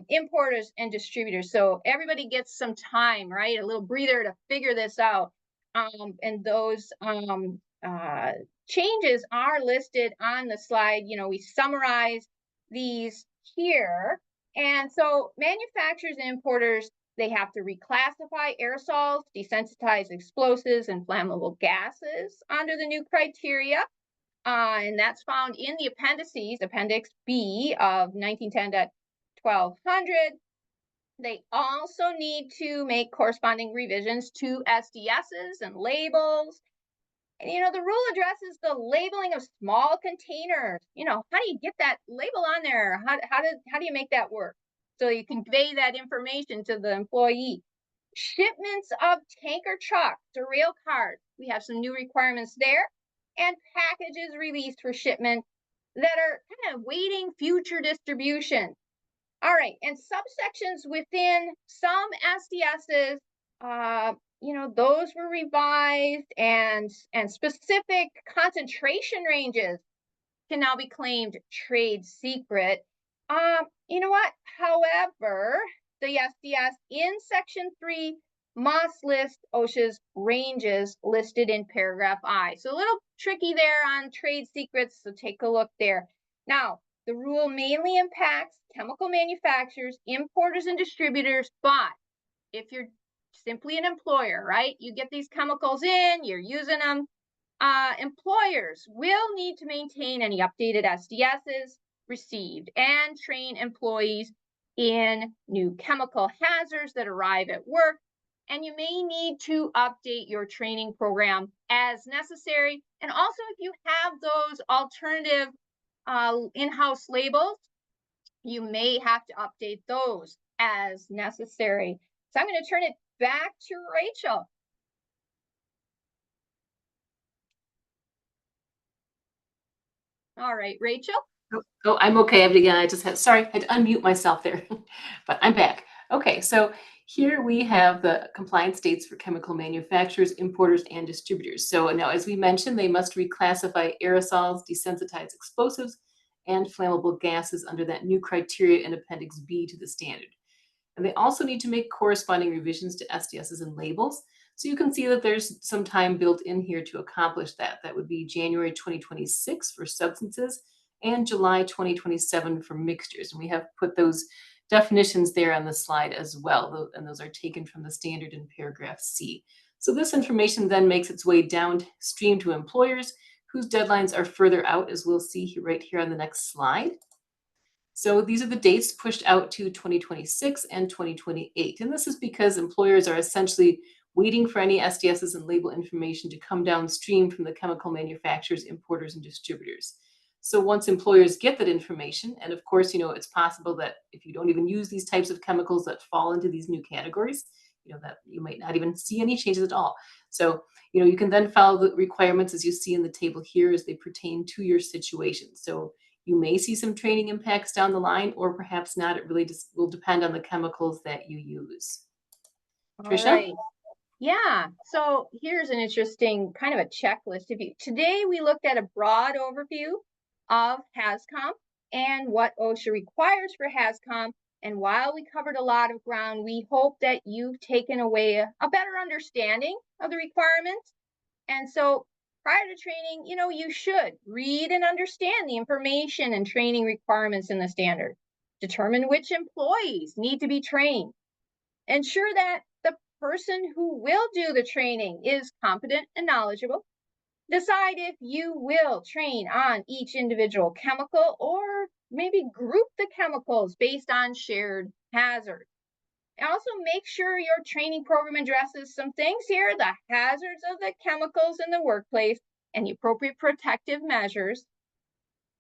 importers, and distributors. So everybody gets some time, right? A little breather to figure this out. And those changes are listed on the slide. We summarize these here. And so manufacturers and importers, they have to reclassify aerosols, desensitize explosives and flammable gases under the new criteria. And that's found in the appendices, Appendix B of 1910.1200. They also need to make corresponding revisions to SDSs and labels. And the rule addresses the labeling of small containers. How do you get that label on there? How do you make that work so you convey that information to the employee? Shipments of tanker trucks or rail cars, we have some new requirements there, and packages released for shipment that are kind of waiting future distribution. All right, and subsections within some SDSs, those were revised, and specific concentration ranges can now be claimed trade secret. You know what? However, the SDS in Section 3 must list OSHA's ranges listed in paragraph I. So a little tricky there on trade secrets, so take a look there. Now, the rule mainly impacts chemical manufacturers, importers, and distributors, but if you're simply an employer, right, you get these chemicals in, you're using them, employers will need to maintain any updated SDSs received and train employees in new chemical hazards that arrive at work. And you may need to update your training program as necessary. And also, if you have those alternative in-house labels, you may have to update those as necessary. So I'm going to turn it back to Rachel. All right, Rachel. Oh, I'm okay. I just had, sorry, I had to unmute myself there, but I'm back. Okay, so here we have the compliance dates for chemical manufacturers, importers, and distributors. So now, as we mentioned, they must reclassify aerosols, desensitized explosives, and flammable gases under that new criteria in Appendix B to the standard. And they also need to make corresponding revisions to SDSs and labels. So you can see that there's some time built in here to accomplish that. That would be January 2026 for substances and July 2027 for mixtures. And we have put those definitions there on the slide as well. And those are taken from the standard in paragraph C. So this information then makes its way downstream to employers whose deadlines are further out, as we'll see right here on the next slide. So these are the dates pushed out to 2026 and 2028. And this is because employers are essentially waiting for any SDSs and label information to come downstream from the chemical manufacturers, importers, and distributors. So once employers get that information, and of course, it's possible that if you don't even use these types of chemicals that fall into these new categories, that you might not even see any changes at all. So, you can then follow the requirements as you see in the table here as they pertain to your situation. So you may see some training impacts down the line, or perhaps not. It really just will depend on the chemicals that you use. Tricia? All right. Yeah, so here's an interesting kind of a checklist. Today we looked at a broad overview of HazCom and what OSHA requires for HazCom. And while we covered a lot of ground, we hope that you've taken away a better understanding of the requirements. And so prior to training, you should read and understand the information and training requirements in the standard. Determine which employees need to be trained. Ensure that the person who will do the training is competent and knowledgeable. Decide if you will train on each individual chemical or maybe group the chemicals based on shared hazards. Also, make sure your training program addresses some things here: the hazards of the chemicals in the workplace and the appropriate protective measures,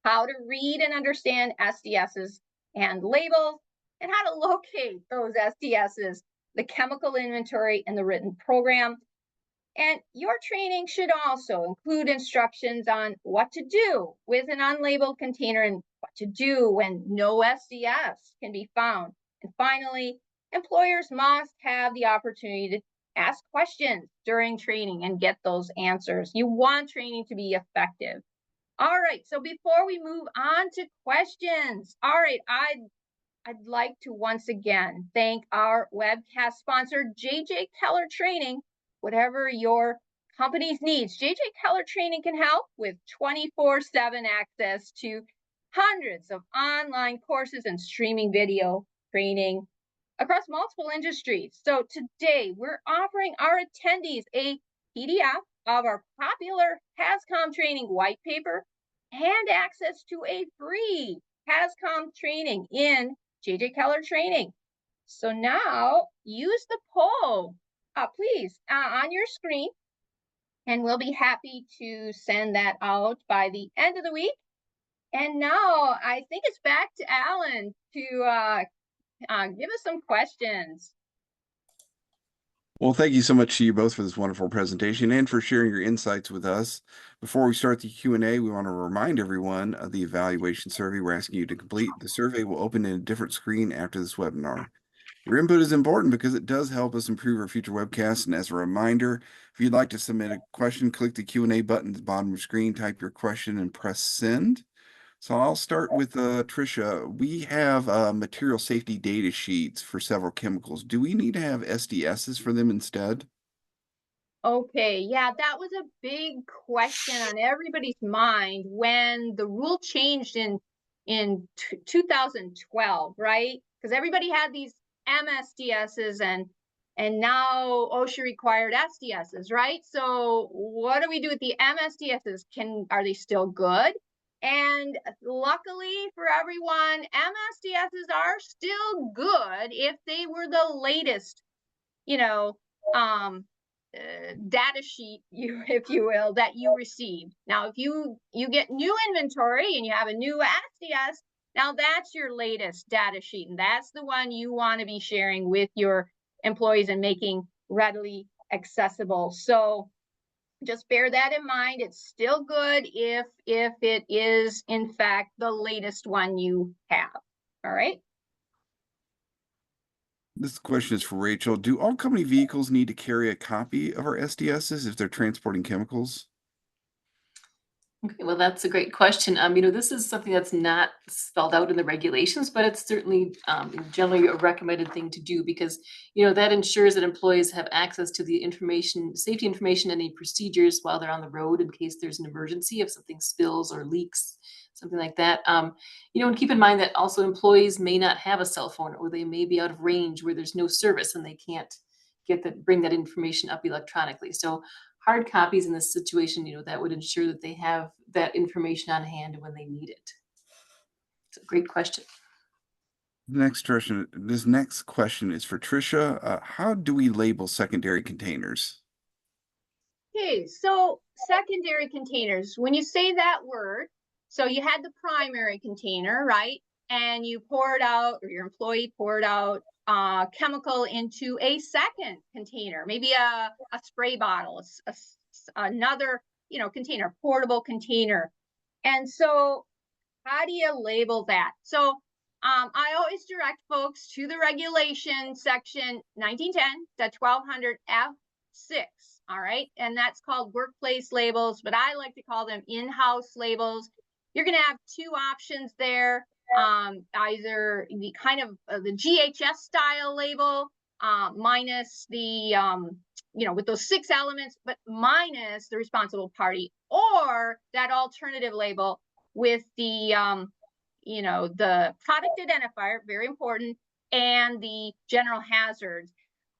how to read and understand SDSs and labels, and how to locate those SDSs, the chemical inventory, and the written program. And your training should also include instructions on what to do with an unlabeled container and what to do when no SDS can be found. And finally, employers must have the opportunity to ask questions during training and get those answers. You want training to be effective. All right, so before we move on to questions, all right, I'd like to once again thank our webcast sponsor, JJ Keller Training. Whatever your company's needs, JJ Keller Training can help with 24/7 access to hundreds of online courses and streaming video training across multiple industries. So today we're offering our attendees a PDF of our popular HazCom training white paper and access to a free HazCom training in JJ Keller Training. So now use the poll, please, on your screen, and we'll be happy to send that out by the end of the week. And now I think it's back to Alan to give us some questions. Well, thank you so much to you both for this wonderful presentation and for sharing your insights with us. Before we start the Q&A, we want to remind everyone of the evaluation survey we're asking you to complete. The survey will open in a different screen after this webinar. Your input is important because it does help us improve our future webcasts. And as a reminder, if you'd like to submit a question, click the Q&A button at the bottom of your screen, type your question, and press send. So I'll start with Tricia. We have material safety data sheets for several chemicals. Do we need to have SDSs for them instead? Okay, yeah, that was a big question on everybody's mind when the rule changed in 2012, right? Because everybody had these MSDSs and now OSHA required SDSs, right? So what do we do with the MSDSs? Are they still good? And luckily for everyone, MSDSs are still good if they were the latest, you know, data sheet, if you will, that you received. Now, if you get new inventory and you have a new SDS, now that's your latest data sheet, and that's the one you want to be sharing with your employees and making readily accessible. So just bear that in mind. It's still good if it is in fact the latest one you have. All right. This question is for Rachel. Do all company vehicles need to carry a copy of our SDSs if they're transporting chemicals? Okay, well, that's a great question. This is something that's not spelled out in the regulations, but it's certainly generally a recommended thing to do because, that ensures that employees have access to the information, safety information, and any procedures while they're on the road in case there's an emergency, if something spills or leaks, something like that. And keep in mind that also employees may not have a cell phone or they may be out of range where there's no service and they can't bring that information up electronically. So hard copies in this situation, that would ensure that they have that information on hand when they need it. It's a great question. This next question is for Tricia. How do we label secondary containers? Okay, so secondary containers, when you say that word, so you had the primary container, right? And you poured out, or your employee poured out chemical into a second container, maybe a spray bottle, another, container, portable container. And so how do you label that? So I always direct folks to the regulation section 1910.1200 F6. All right. And that's called workplace labels, but I like to call them in-house labels. You're going to have two options there. Either the kind of the GHS style label minus the, with those 6 elements, but minus the responsible party, or that alternative label with the, the product identifier, very important, and the general hazards.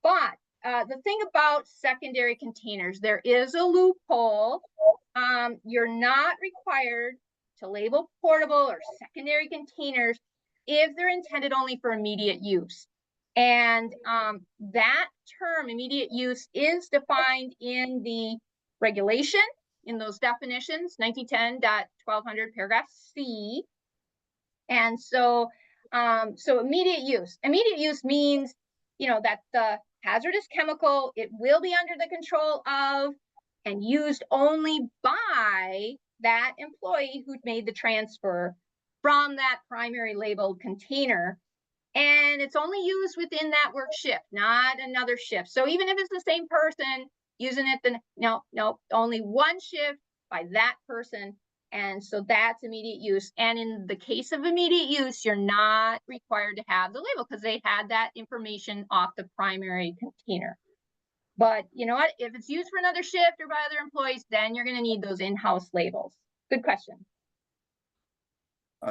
But the thing about secondary containers, there is a loophole. You're not required to label portable or secondary containers if they're intended only for immediate use. And that term, immediate use, is defined in the regulation, in those definitions, 1910.1200 paragraph C. And so, immediate use means, that the hazardous chemical, it will be under the control of and used only by that employee who made the transfer from that primary labeled container. And it's only used within that work shift, not another shift. So even if it's the same person using it, then no, only one shift by that person. And so that's immediate use. And in the case of immediate use, you're not required to have the label because they had that information off the primary container. But you know what? If it's used for another shift or by other employees, then you're going to need those in-house labels. Good question.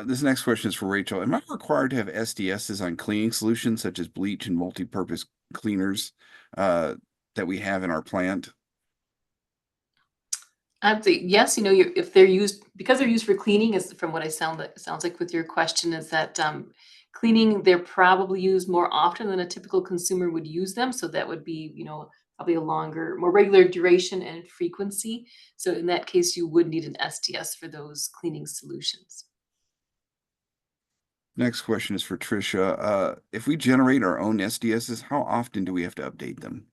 This next question is for Rachel. Am I required to have SDSs on cleaning solutions such as bleach and multi-purpose cleaners that we have in our plant? I'd say yes. If they're used because they're used for cleaning, is from what I sounds like with your question is that cleaning, they're probably used more often than a typical consumer would use them. So that would be probably a longer, more regular duration and frequency. So in that case, you would need an SDS for those cleaning solutions. Next question is for Tricia. If we generate our own SDSs, how often do we have to update them?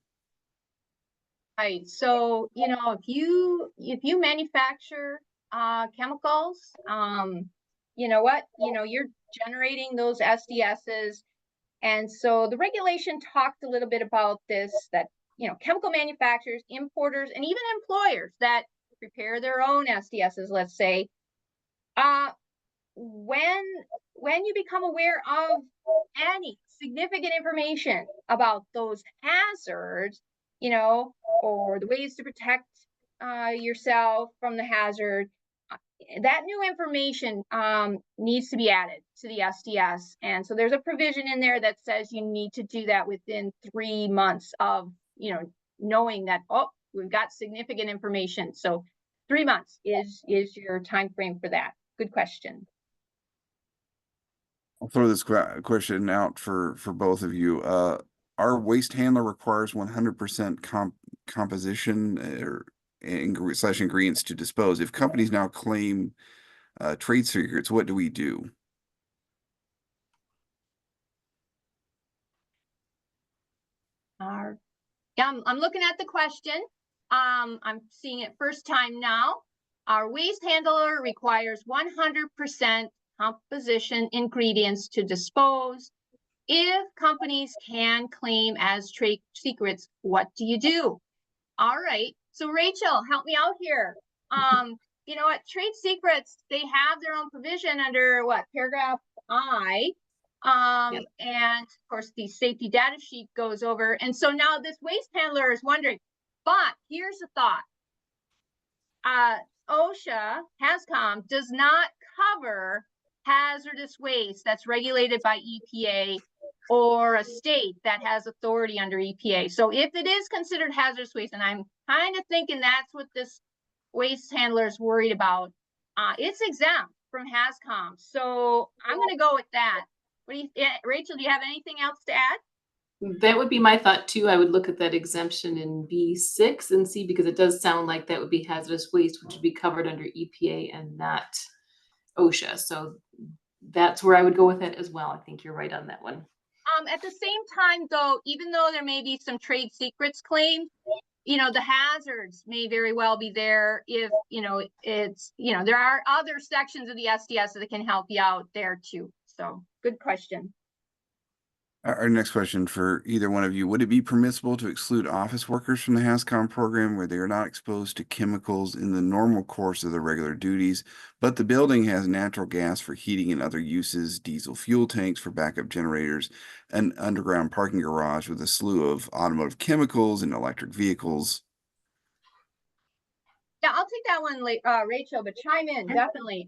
Right. So, if you manufacture chemicals, you know what? You're generating those SDSs. And so the regulation talked a little bit about this, that, chemical manufacturers, importers, and even employers that prepare their own SDSs, let's say, uh, when you become aware of any significant information about those hazards, or the ways to protect yourself from the hazard, uh, that new information needs to be added to the SDS. And so there's a provision in there that says you need to do that within 3 months of, knowing that, oh, we've got significant information. So 3 months is your time frame for that. Good question. I'll throw this question out for both of you. Our waste handler requires 100% composition or slash ingredients to dispose. If companies now claim trade secrets, what do we do? Yeah, I'm looking at the question. I'm seeing it first time now. Our waste handler requires 100% composition ingredients to dispose. If companies can claim as trade secrets, what do you do? All right. So Rachel, help me out here. You know what? Trade secrets, they have their own provision under what? Paragraph I. Yep. And of course the safety data sheet goes over. And so now this waste handler is wondering, but here's the thought. OSHA, HazCom, does not cover hazardous waste that's regulated by EPA or a state that has authority under EPA. So if it is considered hazardous waste, and I'm kind of thinking that's what this waste handler is worried about, it's exempt from HazCom. So I'm going to go with that. Rachel, do you have anything else to add? That would be my thought too. I would look at that exemption in B6 and see, because it does sound like that would be hazardous waste, which would be covered under EPA and not OSHA. So that's where I would go with it as well. I think you're right on that one. At the same time, though, even though there may be some trade secrets claimed, the hazards may very well be there if, there are other sections of the SDS that can help you out there too. So good question. Our next question for either one of you: would it be permissible to exclude office workers from the HazCom program where they are not exposed to chemicals in the normal course of their regular duties, but the building has natural gas for heating and other uses, diesel fuel tanks for backup generators, an underground parking garage with a slew of automotive chemicals and electric vehicles? Yeah, I'll take that one, Rachel, but chime in, definitely.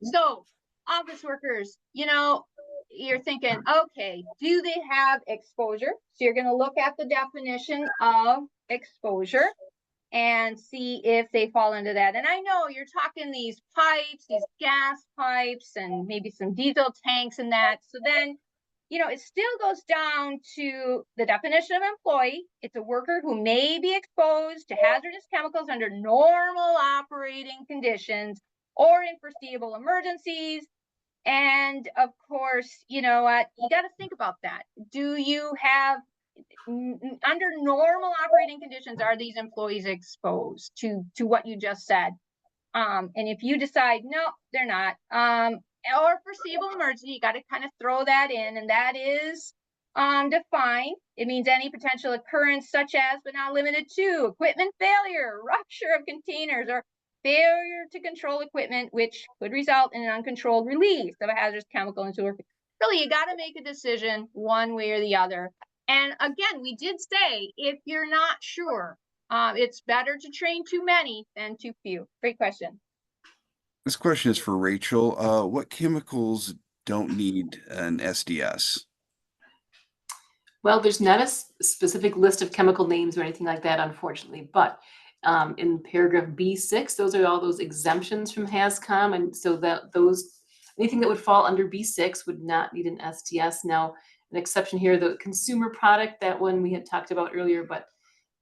So office workers, you're thinking, okay, do they have exposure? So you're going to look at the definition of exposure and see if they fall into that. And I know you're talking these pipes, these gas pipes, and maybe some diesel tanks and that. So then, it still goes down to the definition of employee. It's a worker who may be exposed to hazardous chemicals under normal operating conditions or in foreseeable emergencies. And of course, you know what? You got to think about that. Do you have, under normal operating conditions, are these employees exposed to what you just said? And if you decide, no, they're not, or foreseeable emergency, you got to kind of throw that in, and that is defined. It means any potential occurrence such as, but not limited to, equipment failure, rupture of containers, or failure to control equipment, which could result in an uncontrolled release of a hazardous chemical into work. Really, you got to make a decision one way or the other. And again, we did say, if you're not sure, it's better to train too many than too few. Great question. This question is for Rachel. What chemicals don't need an SDS? Well, there's not a specific list of chemical names or anything like that, unfortunately, but in paragraph B6, those are all those exemptions from HazCom, and so that anything that would fall under B6 would not need an SDS. Now, an exception here, the consumer product, that one we had talked about earlier, but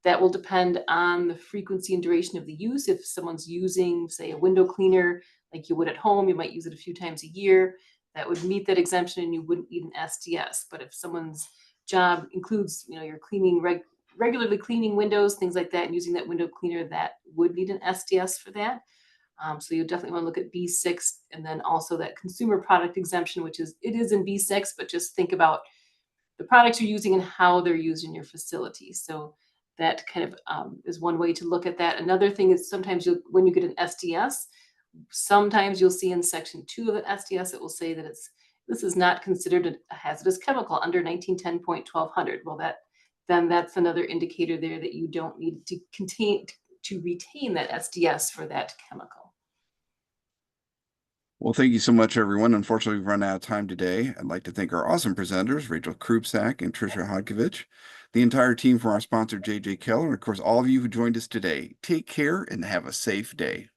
that will depend on the frequency and duration of the use. If someone's using, say, a window cleaner like you would at home, you might use it a few times a year, that would meet that exemption and you wouldn't need an SDS. But if someone's job includes, you're cleaning regularly cleaning windows, things like that, and using that window cleaner, that would need an SDS for that. So you'll definitely want to look at B6, and then also that consumer product exemption, which is, it is in B6, but just think about the products you're using and how they're used in your facility. So that kind of is one way to look at that. Another thing is sometimes when you get an SDS, sometimes you'll see in section 2 of the SDS, it will say that this is not considered a hazardous chemical under 1910.1200. Well, then that's another indicator there that you don't need to retain that SDS for that chemical. Well, thank you so much, everyone. Unfortunately, we've run out of time today. I'd like to thank our awesome presenters, Rachel Krupsak and Tricia Hodkovich, the entire team from our sponsor, JJ Keller, and of course, all of you who joined us today. Take care and have a safe day.